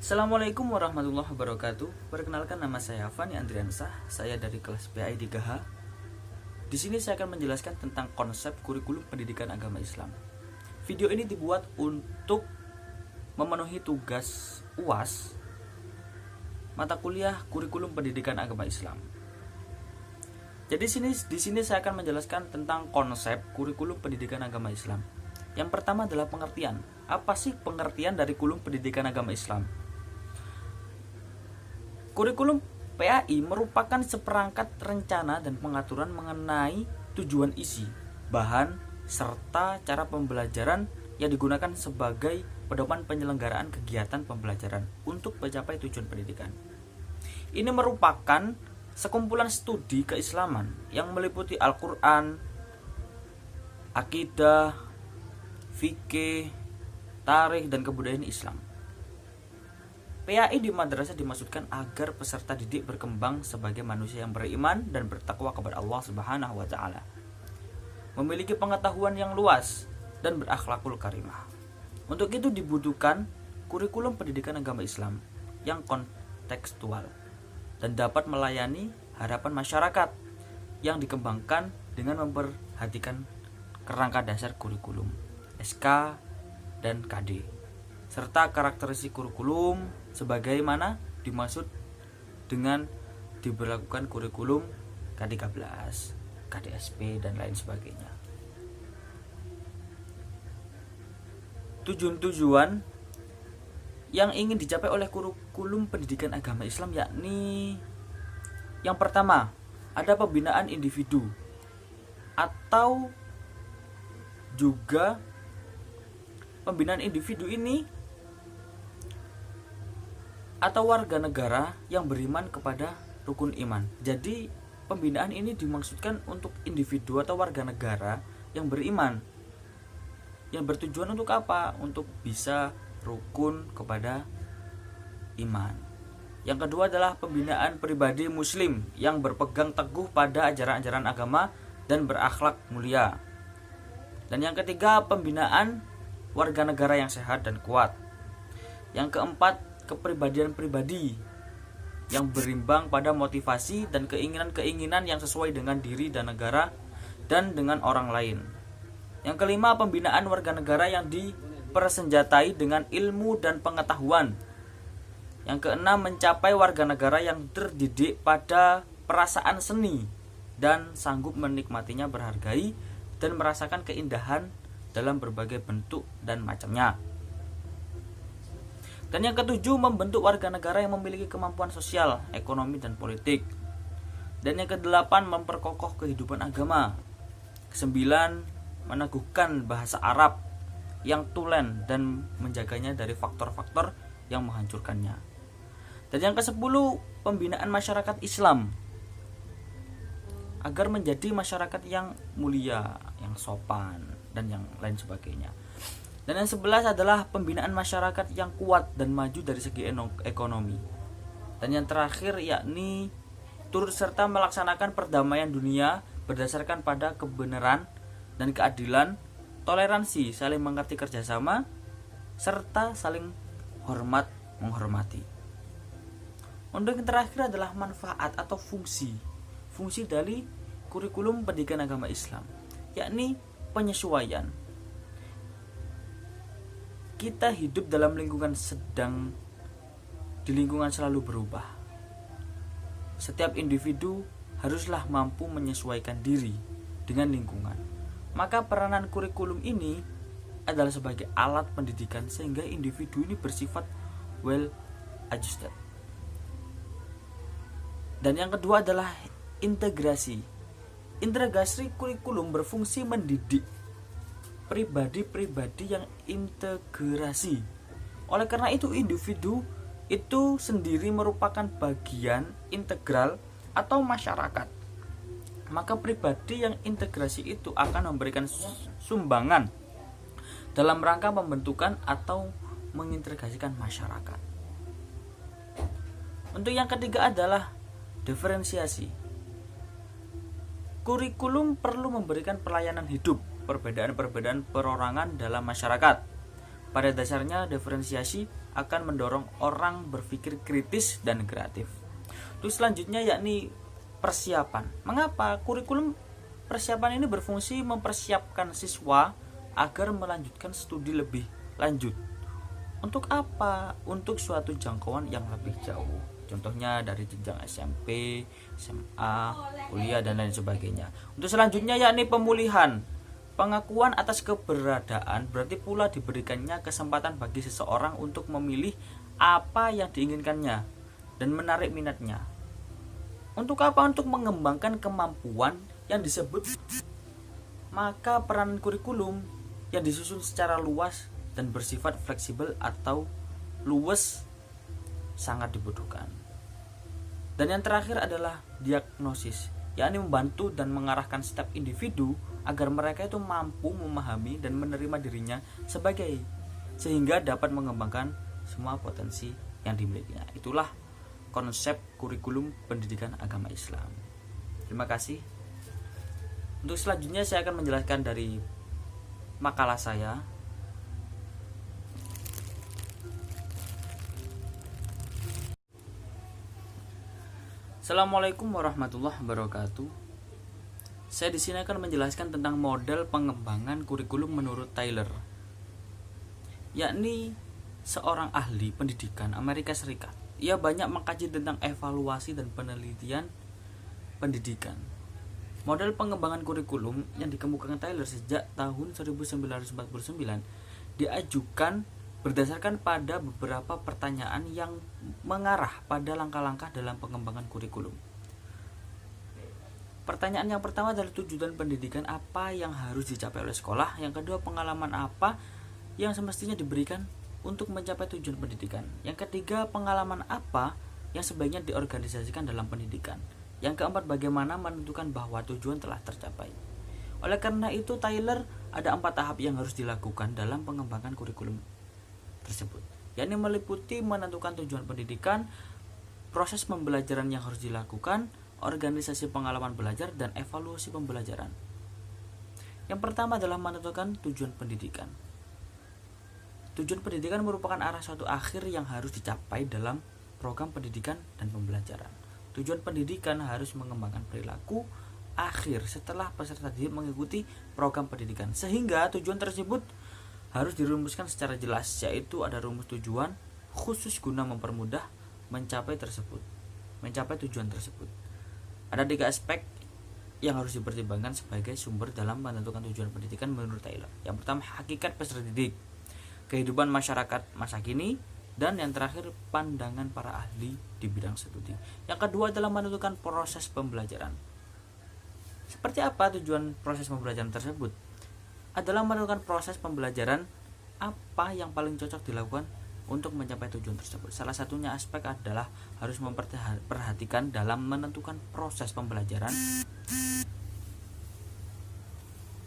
Assalamualaikum warahmatullahi wabarakatuh. Perkenalkan, nama saya Fani Andriansah. Saya dari kelas PAI 3H. Di sini saya akan menjelaskan tentang konsep kurikulum pendidikan agama Islam. Video ini dibuat untuk memenuhi tugas UAS mata kuliah kurikulum pendidikan agama Islam. Jadi di sini saya akan menjelaskan tentang konsep kurikulum pendidikan agama Islam. Yang pertama adalah pengertian. Apa sih pengertian dari kurikulum pendidikan agama Islam? Kurikulum PAI merupakan seperangkat rencana dan pengaturan mengenai tujuan, isi, bahan, serta cara pembelajaran yang digunakan sebagai pedoman penyelenggaraan kegiatan pembelajaran untuk mencapai tujuan pendidikan. Ini merupakan sekumpulan studi keislaman yang meliputi Al-Quran, akidah, fikih, tarikh, dan kebudayaan Islam. PAI di madrasah dimaksudkan agar peserta didik berkembang sebagai manusia yang beriman dan bertakwa kepada Allah Subhanahu wa taala, memiliki pengetahuan yang luas dan berakhlakul karimah. Untuk itu dibutuhkan kurikulum pendidikan agama Islam yang kontekstual dan dapat melayani harapan masyarakat yang dikembangkan dengan memperhatikan kerangka dasar kurikulum, SK dan KD, serta karakteristik kurikulum sebagaimana dimaksud dengan diberlakukan kurikulum K13, KDSP, dan lain sebagainya. Tujuan-tujuan yang ingin dicapai oleh kurikulum pendidikan agama Islam yakni yang pertama, ada pembinaan individu atau juga pembinaan individu ini atau warga negara yang beriman kepada rukun iman. Jadi pembinaan ini dimaksudkan untuk individu atau warga negara yang beriman, yang bertujuan untuk apa? Untuk bisa rukun kepada iman. Yang kedua adalah pembinaan pribadi muslim yang berpegang teguh pada ajaran-ajaran agama dan berakhlak mulia. Dan yang ketiga, pembinaan warga negara yang sehat dan kuat. Yang keempat, kepribadian pribadi yang berimbang pada motivasi dan keinginan-keinginan yang sesuai dengan diri dan negara dan dengan orang lain. Yang kelima, pembinaan warga negara yang dipersenjatai dengan ilmu dan pengetahuan. Yang keenam, mencapai warga negara yang terdidik pada perasaan seni dan sanggup menikmatinya, berhargai dan merasakan keindahan dalam berbagai bentuk dan macamnya. Dan yang ketujuh, membentuk warga negara yang memiliki kemampuan sosial, ekonomi, dan politik. Dan yang kedelapan, memperkokoh kehidupan agama. Kesembilan, meneguhkan bahasa Arab yang tulen dan menjaganya dari faktor-faktor yang menghancurkannya. Dan yang kesepuluh, pembinaan masyarakat Islam agar menjadi masyarakat yang mulia, yang sopan, dan yang lain sebagainya. Dan yang 11 adalah pembinaan masyarakat yang kuat dan maju dari segi ekonomi. Dan yang terakhir yakni turut serta melaksanakan perdamaian dunia berdasarkan pada kebenaran dan keadilan, toleransi, saling mengerti kerjasama, serta saling hormat menghormati. Untuk yang terakhir adalah manfaat atau fungsi dari kurikulum pendidikan agama Islam, yakni penyesuaian. Kita hidup dalam lingkungan di lingkungan selalu berubah. Setiap individu haruslah mampu menyesuaikan diri dengan lingkungan. Maka peranan kurikulum ini adalah sebagai alat pendidikan sehingga individu ini bersifat well adjusted. Dan yang kedua adalah integrasi. Integrasi kurikulum berfungsi mendidik pribadi-pribadi yang integrasi. Oleh karena itu, individu itu sendiri merupakan bagian integral atau masyarakat. Maka pribadi yang integrasi itu akan memberikan sumbangan dalam rangka pembentukan atau mengintegrasikan masyarakat. Untuk yang ketiga adalah diferensiasi. Kurikulum perlu memberikan pelayanan hidup perbedaan-perbedaan perorangan dalam masyarakat, Pada dasarnya, diferensiasi akan mendorong orang berpikir kritis dan kreatif. Terus selanjutnya yakni persiapan. Mengapa kurikulum persiapan ini berfungsi mempersiapkan siswa agar melanjutkan studi lebih lanjut? Untuk apa? Untuk suatu jangkauan yang lebih jauh. Contohnya dari jenjang SMP, SMA, kuliah dan lain sebagainya. Untuk selanjutnya yakni pemulihan. Pengakuan atas keberadaan berarti pula diberikannya kesempatan bagi seseorang untuk memilih apa yang diinginkannya dan menarik minatnya. Untuk apa? Untuk mengembangkan kemampuan yang disebut. Maka peranan kurikulum yang disusun secara luas dan bersifat fleksibel atau luwes sangat dibutuhkan. Dan yang terakhir adalah diagnosis, yakni membantu dan mengarahkan setiap individu agar mereka itu mampu memahami dan menerima dirinya sebagai, sehingga dapat mengembangkan semua potensi yang dimilikinya. Itulah konsep kurikulum pendidikan agama Islam. Terima kasih. Untuk selanjutnya saya akan menjelaskan dari makalah saya. Assalamualaikum warahmatullahi wabarakatuh. Saya di sini akan menjelaskan tentang model pengembangan kurikulum menurut Tyler, yakni seorang ahli pendidikan Amerika Serikat. Ia banyak mengkaji tentang evaluasi dan penelitian pendidikan. Model pengembangan kurikulum yang dikemukakan Tyler sejak tahun 1949 diajukan berdasarkan pada beberapa pertanyaan yang mengarah pada langkah-langkah dalam pengembangan kurikulum. Pertanyaan yang pertama adalah tujuan pendidikan apa yang harus dicapai oleh sekolah. Yang kedua, pengalaman apa yang semestinya diberikan untuk mencapai tujuan pendidikan. Yang ketiga, pengalaman apa yang sebaiknya diorganisasikan dalam pendidikan. Yang keempat, bagaimana menentukan bahwa tujuan telah tercapai. Oleh karena itu, Tyler ada 4 tahap yang harus dilakukan dalam pengembangan kurikulum tersebut, yakni meliputi menentukan tujuan pendidikan, proses pembelajaran yang harus dilakukan, organisasi pengalaman belajar, dan evaluasi pembelajaran. Yang pertama adalah menentukan tujuan pendidikan. Tujuan pendidikan merupakan arah suatu akhir yang harus dicapai dalam program pendidikan dan pembelajaran. Tujuan pendidikan harus mengembangkan perilaku akhir setelah peserta didik mengikuti program pendidikan, sehingga tujuan tersebut harus dirumuskan secara jelas, yaitu ada rumus tujuan khusus guna mempermudah mencapai tujuan tersebut. Ada 3 aspek yang harus dipertimbangkan sebagai sumber dalam menentukan tujuan pendidikan menurut Tyler. Yang pertama, hakikat peserta didik, kehidupan masyarakat masa kini, dan yang terakhir, pandangan para ahli di bidang studi. Yang kedua adalah menentukan proses pembelajaran. Seperti apa tujuan proses pembelajaran tersebut? Adalah menentukan proses pembelajaran apa yang paling cocok dilakukan untuk mencapai tujuan tersebut. Salah satunya aspek adalah harus memperhatikan dalam menentukan proses pembelajaran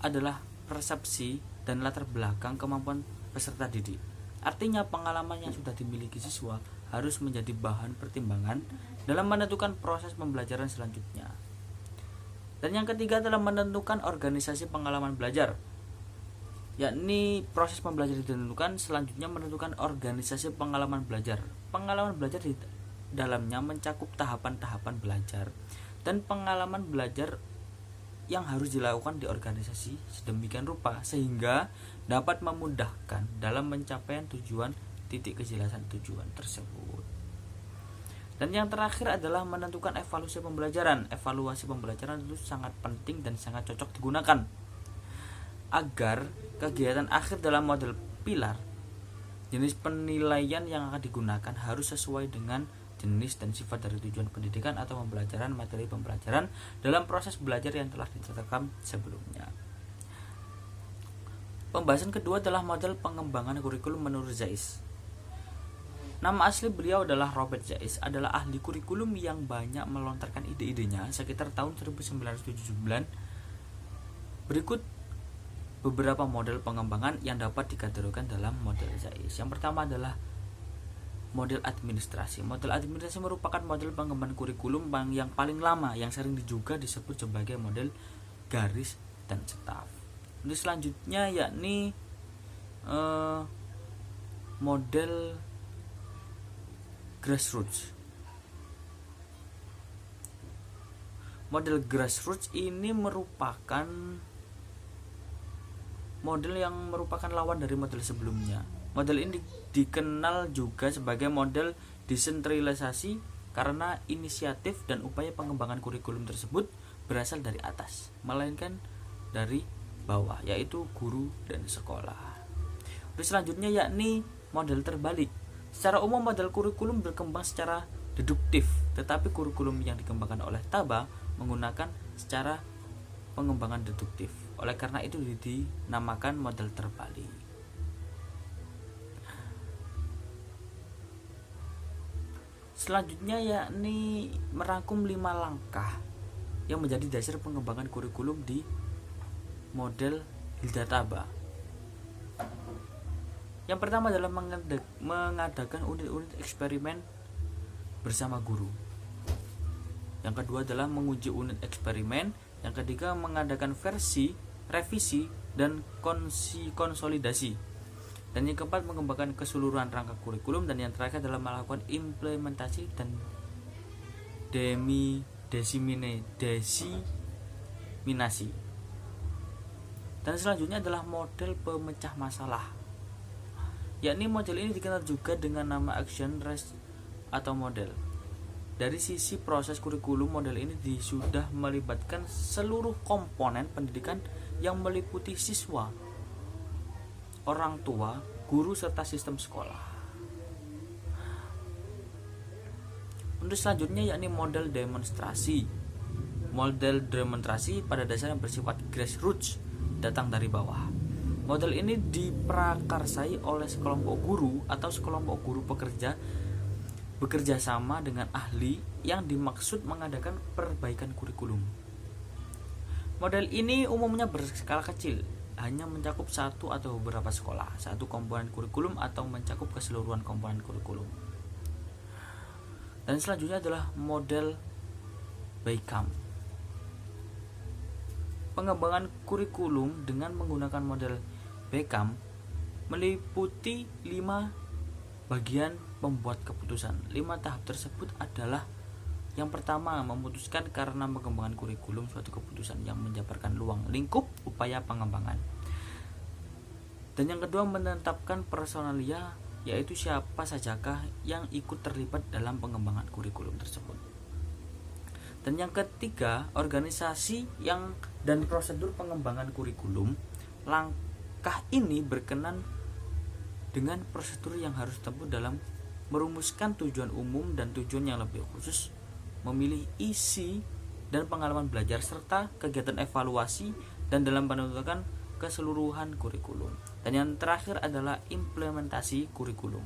adalah persepsi dan latar belakang kemampuan peserta didik. Artinya pengalaman yang sudah dimiliki siswa harus menjadi bahan pertimbangan dalam menentukan proses pembelajaran selanjutnya. Dan yang ketiga adalah menentukan organisasi pengalaman belajar, yakni proses pembelajaran ditentukan, selanjutnya menentukan organisasi pengalaman belajar. Pengalaman belajar di dalamnya mencakup tahapan-tahapan belajar dan pengalaman belajar yang harus dilakukan di organisasi sedemikian rupa sehingga dapat memudahkan dalam pencapaian tujuan, titik kejelasan tujuan tersebut. Dan yang terakhir adalah menentukan evaluasi pembelajaran. Evaluasi pembelajaran itu sangat penting dan sangat cocok digunakan agar kegiatan akhir dalam model pilar, jenis penilaian yang akan digunakan harus sesuai dengan jenis dan sifat dari tujuan pendidikan atau pembelajaran, materi pembelajaran dalam proses belajar yang telah ditetapkan sebelumnya. Pembahasan kedua adalah model pengembangan kurikulum menurut Zais. Nama asli beliau adalah Robert Zais, adalah ahli kurikulum yang banyak melontarkan ide-idenya sekitar tahun 1979. Berikut beberapa model pengembangan yang dapat dikategorikan dalam model Zais. Yang pertama adalah model administrasi. Model administrasi merupakan model pengembangan kurikulum yang paling lama, yang sering juga disebut sebagai model garis dan staf. Untuk selanjutnya yakni model grassroots. Model grassroots ini merupakan model yang merupakan lawan dari model sebelumnya. Model ini dikenal juga sebagai model desentralisasi karena inisiatif dan upaya pengembangan kurikulum tersebut berasal dari atas, melainkan dari bawah, yaitu guru dan sekolah. Terus selanjutnya yakni model terbalik. Secara umum model kurikulum berkembang secara deduktif, tetapi kurikulum yang dikembangkan oleh Taba menggunakan secara pengembangan deduktif. Oleh karena itu dinamakan model terbalik. Selanjutnya yakni merangkum 5 langkah yang menjadi dasar pengembangan kurikulum di model Hilda Taba. Yang pertama adalah mengadakan unit-unit eksperimen bersama guru. Yang kedua adalah menguji unit eksperimen. Yang ketiga mengadakan versi, revisi, dan konsolidasi. Dan yang keempat mengembangkan keseluruhan rangka kurikulum. Dan yang terakhir adalah melakukan implementasi dan desiminasi. Dan selanjutnya adalah model pemecah masalah. Yakni model ini dikenal juga dengan nama action rest atau model. Dari sisi proses kurikulum, model ini sudah melibatkan seluruh komponen pendidikan yang meliputi siswa, orang tua, guru, serta sistem sekolah. Untuk selanjutnya yakni model demonstrasi. Model demonstrasi pada dasarnya bersifat grassroots, datang dari bawah. Model ini diprakarsai oleh sekelompok guru atau sekelompok guru bekerja sama dengan ahli yang dimaksud mengadakan perbaikan kurikulum. Model ini umumnya berskala kecil, hanya mencakup satu atau beberapa sekolah, satu komponen kurikulum atau mencakup keseluruhan komponen kurikulum. Dan selanjutnya adalah model BAYCAM. Pengembangan kurikulum dengan menggunakan model BAYCAM meliputi 5 bagian membuat keputusan. 5 tahap tersebut adalah: yang pertama, memutuskan karena pengembangan kurikulum suatu keputusan yang menjabarkan ruang lingkup upaya pengembangan. Dan yang kedua, menetapkan personalia, yaitu siapa sajakah yang ikut terlibat dalam pengembangan kurikulum tersebut. Dan yang ketiga, organisasi dan prosedur pengembangan kurikulum. Langkah ini berkenan dengan prosedur yang harus ditempuh dalam merumuskan tujuan umum dan tujuan yang lebih khusus, memilih isi dan pengalaman belajar, serta kegiatan evaluasi dan dalam penentukan keseluruhan kurikulum. Dan yang terakhir adalah implementasi kurikulum,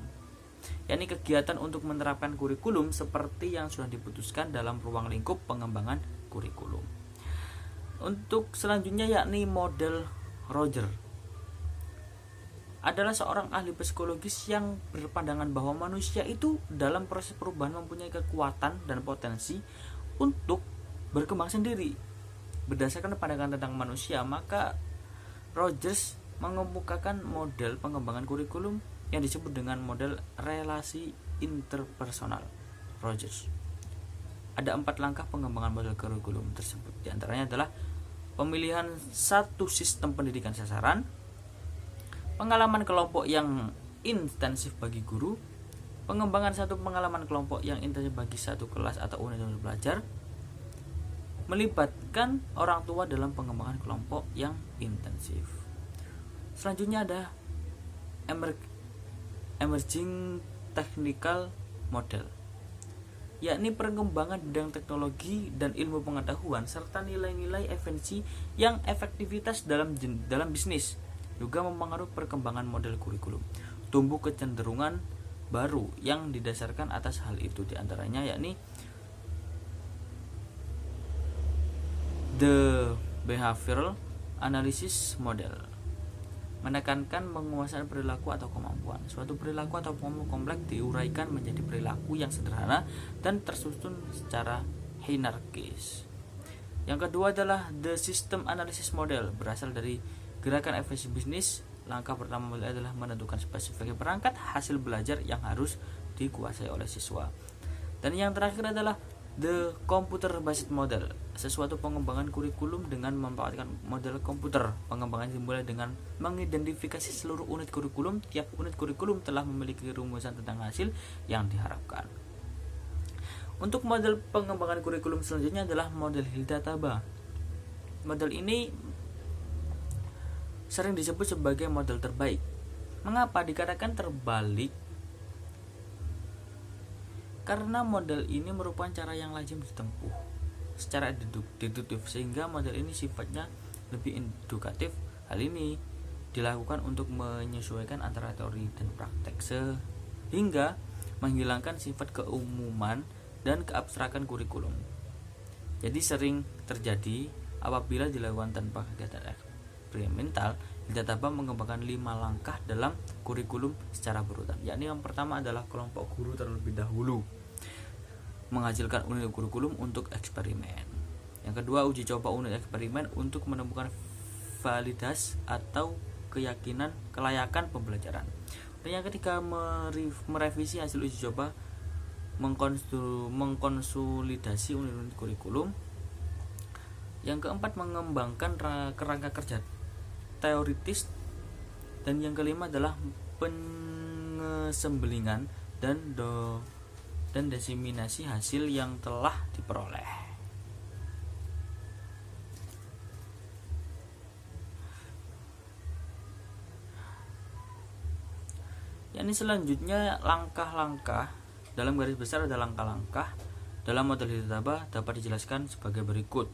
yakni kegiatan untuk menerapkan kurikulum seperti yang sudah diputuskan dalam ruang lingkup pengembangan kurikulum. Untuk selanjutnya yakni model Roger adalah seorang ahli psikologis yang berpandangan bahwa manusia itu dalam proses perubahan mempunyai kekuatan dan potensi untuk berkembang sendiri. Berdasarkan pandangan tentang manusia, maka Rogers mengemukakan model pengembangan kurikulum yang disebut dengan model relasi interpersonal Rogers. Ada 4 langkah pengembangan model kurikulum tersebut. Di antaranya adalah pemilihan satu sistem pendidikan sasaran, pengalaman kelompok yang intensif bagi guru, pengembangan satu pengalaman kelompok yang intensif bagi satu kelas atau unit belajar, melibatkan orang tua dalam pengembangan kelompok yang intensif. Selanjutnya ada emerging technical model, yakni perkembangan bidang teknologi dan ilmu pengetahuan serta nilai-nilai esensi yang efektivitas dalam bisnis juga mempengaruhi perkembangan model kurikulum. Tumbuh kecenderungan baru yang didasarkan atas hal itu, diantaranya yakni the behavioral analysis model, menekankan menguasai perilaku atau kemampuan. Suatu perilaku atau kemampuan kompleks diuraikan menjadi perilaku yang sederhana dan tersusun secara hierarkis. Yang kedua adalah the system analysis model, berasal dari gerakan efisiensi bisnis, langkah pertama model adalah menentukan spesifik perangkat hasil belajar yang harus dikuasai oleh siswa. Dan yang terakhir adalah the computer based model, sesuatu pengembangan kurikulum dengan memanfaatkan model komputer. Pengembangan dimulai dengan mengidentifikasi seluruh unit kurikulum. Tiap unit kurikulum telah memiliki rumusan tentang hasil yang diharapkan. Untuk model pengembangan kurikulum selanjutnya adalah model Hilda-Taba. Model ini sering disebut sebagai model terbaik. Mengapa dikatakan terbalik? Karena model ini merupakan cara yang lazim ditempuh secara deduktif, sehingga model ini sifatnya lebih edukatif. Hal ini dilakukan untuk menyesuaikan antara teori dan praktek sehingga menghilangkan sifat keumuman dan keabstrakan kurikulum. Jadi sering terjadi apabila dilakukan tanpa kegiatan eksperimental. Hilda-Taba mengembangkan 5 langkah dalam kurikulum secara berurutan, yakni yang pertama adalah kelompok guru terlebih dahulu menghasilkan unit kurikulum untuk eksperimen. Yang kedua, uji coba unit eksperimen untuk menemukan validitas atau kelayakan pembelajaran. Dan yang ketiga, merevisi hasil uji coba, mengkonsolidasi unit-unit kurikulum. Yang keempat, mengembangkan kerangka kerja teoritis. Dan yang kelima adalah pengesembelingan dan diseminasi hasil yang telah diperoleh. Ini selanjutnya langkah-langkah. Dalam garis besar ada langkah-langkah dalam model Hilda-Taba dapat dijelaskan sebagai berikut.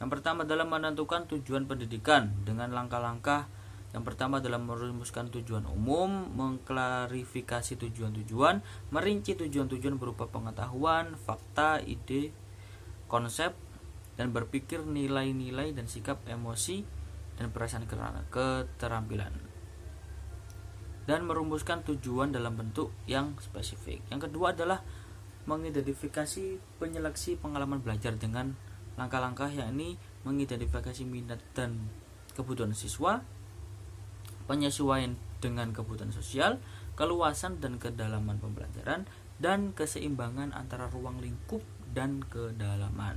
Yang pertama adalah menentukan tujuan pendidikan dengan langkah-langkah. Yang pertama adalah merumuskan tujuan umum, mengklarifikasi tujuan-tujuan, merinci tujuan-tujuan berupa pengetahuan, fakta, ide, konsep, dan berpikir nilai-nilai dan sikap emosi dan perasaan keterampilan. Dan merumuskan tujuan dalam bentuk yang spesifik. Yang kedua adalah mengidentifikasi penyeleksi pengalaman belajar dengan langkah-langkah, yakni mengidentifikasi minat dan kebutuhan siswa, penyesuaian dengan kebutuhan sosial, keluasan dan kedalaman pembelajaran, dan keseimbangan antara ruang lingkup dan kedalaman.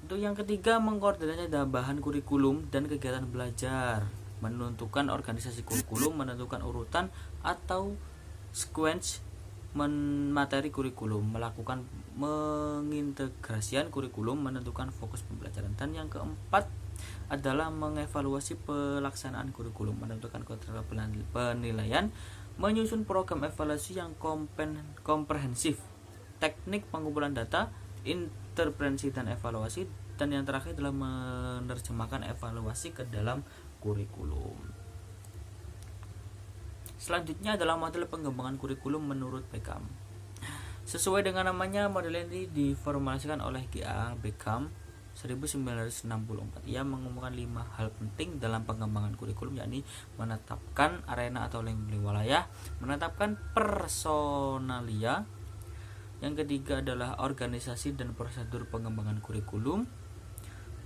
Untuk yang ketiga, mengkoordinasikan bahan kurikulum dan kegiatan belajar, menentukan organisasi kurikulum, menentukan urutan atau sequence materi kurikulum, melakukan mengintegrasikan kurikulum, menentukan fokus pembelajaran. Dan yang keempat adalah mengevaluasi pelaksanaan kurikulum, menentukan kriteria penilaian, menyusun program evaluasi yang komprehensif, teknik pengumpulan data, interpretasi dan evaluasi, dan yang terakhir adalah menerjemahkan evaluasi ke dalam kurikulum. Selanjutnya adalah model pengembangan kurikulum menurut Beckham. Sesuai dengan namanya, model ini diformulasikan oleh G.A. Beckham 1964. Ia mengumumkan 5 hal penting dalam pengembangan kurikulum, yakni menetapkan arena atau lingkungan wilayah, menetapkan personalia. Yang ketiga adalah organisasi dan prosedur pengembangan kurikulum.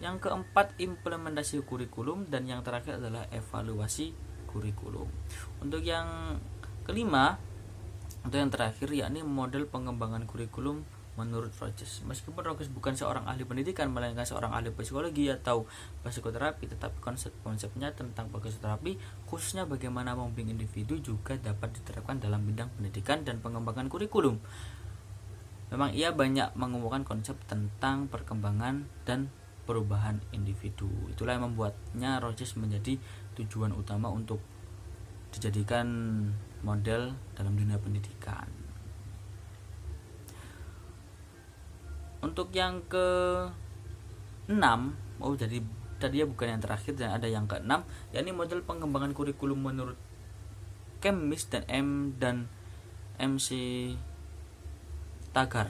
Yang keempat, implementasi kurikulum, dan yang terakhir adalah evaluasi kurikulum. Untuk yang kelima, untuk yang terakhir, yakni model pengembangan kurikulum menurut Rogers. Meskipun Rogers bukan seorang ahli pendidikan, melainkan seorang ahli psikologi atau psikoterapi, tetapi konsep-konsepnya tentang psikoterapi, khususnya bagaimana membimbing individu, juga dapat diterapkan dalam bidang pendidikan dan pengembangan kurikulum. Memang ia banyak mengumumkan konsep tentang perkembangan dan perubahan individu. Itulah yang membuatnya Rogers menjadi tujuan utama untuk dijadikan model dalam dunia pendidikan. Untuk yang ke-6, jadi tadi ya bukan yang terakhir, dan ada yang ke-6, yakni model pengembangan kurikulum menurut Chemist dan MC Taggart.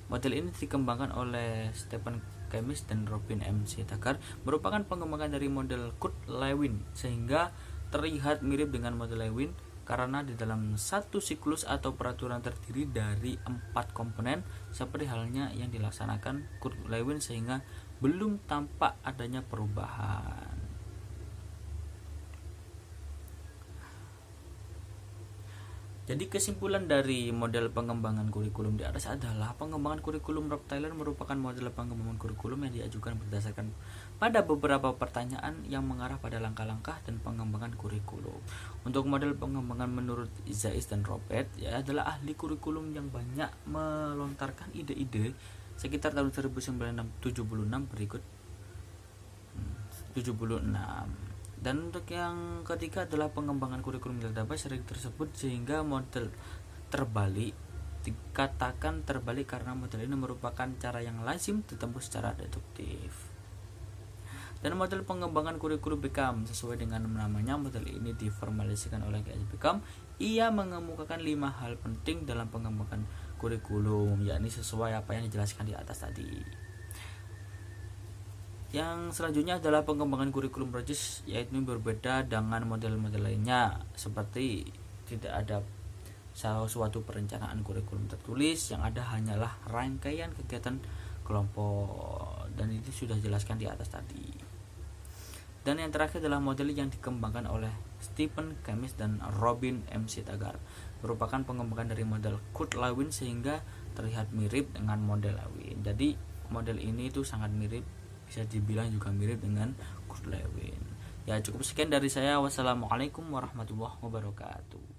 Model ini dikembangkan oleh Stephen Chemist dan Robin MC Taggart, merupakan pengembangan dari model Kurt Lewin, sehingga terlihat mirip dengan model Lewin karena di dalam satu siklus atau peraturan terdiri dari 4 komponen seperti halnya yang dilaksanakan Kurt Lewin, sehingga belum tampak adanya perubahan. Jadi kesimpulan dari model pengembangan kurikulum di atas adalah pengembangan kurikulum Rob Taylor merupakan model pengembangan kurikulum yang diajukan berdasarkan pada beberapa pertanyaan yang mengarah pada langkah-langkah dan pengembangan kurikulum. Untuk model pengembangan menurut Zais dan Robert ya adalah ahli kurikulum yang banyak melontarkan ide-ide sekitar tahun 1976 berikut 76. Dan untuk yang ketiga adalah pengembangan kurikulum yang dapat sering tersebut sehingga model terbalik dikatakan terbalik karena model ini merupakan cara yang lazim ditempuh secara deduktif. Dan model pengembangan kurikulum Beckham sesuai dengan namanya, model ini diformulasikan oleh GS Beckham. Ia mengemukakan 5 hal penting dalam pengembangan kurikulum, yakni sesuai apa yang dijelaskan di atas tadi. Yang selanjutnya adalah pengembangan kurikulum Rogers, yaitu berbeda dengan model-model lainnya, seperti tidak ada suatu perencanaan kurikulum tertulis, yang ada hanyalah rangkaian kegiatan kelompok, dan itu sudah dijelaskan di atas tadi. Dan yang terakhir adalah model yang dikembangkan oleh Stephen Kemmis dan Robin MC Taggart, merupakan pengembangan dari model Kurt Lewin sehingga terlihat mirip dengan model Lewin. Jadi model ini itu sangat mirip, bisa dibilang juga mirip dengan Kurt Lewin. Ya, cukup sekian dari saya. Wassalamualaikum warahmatullahi wabarakatuh.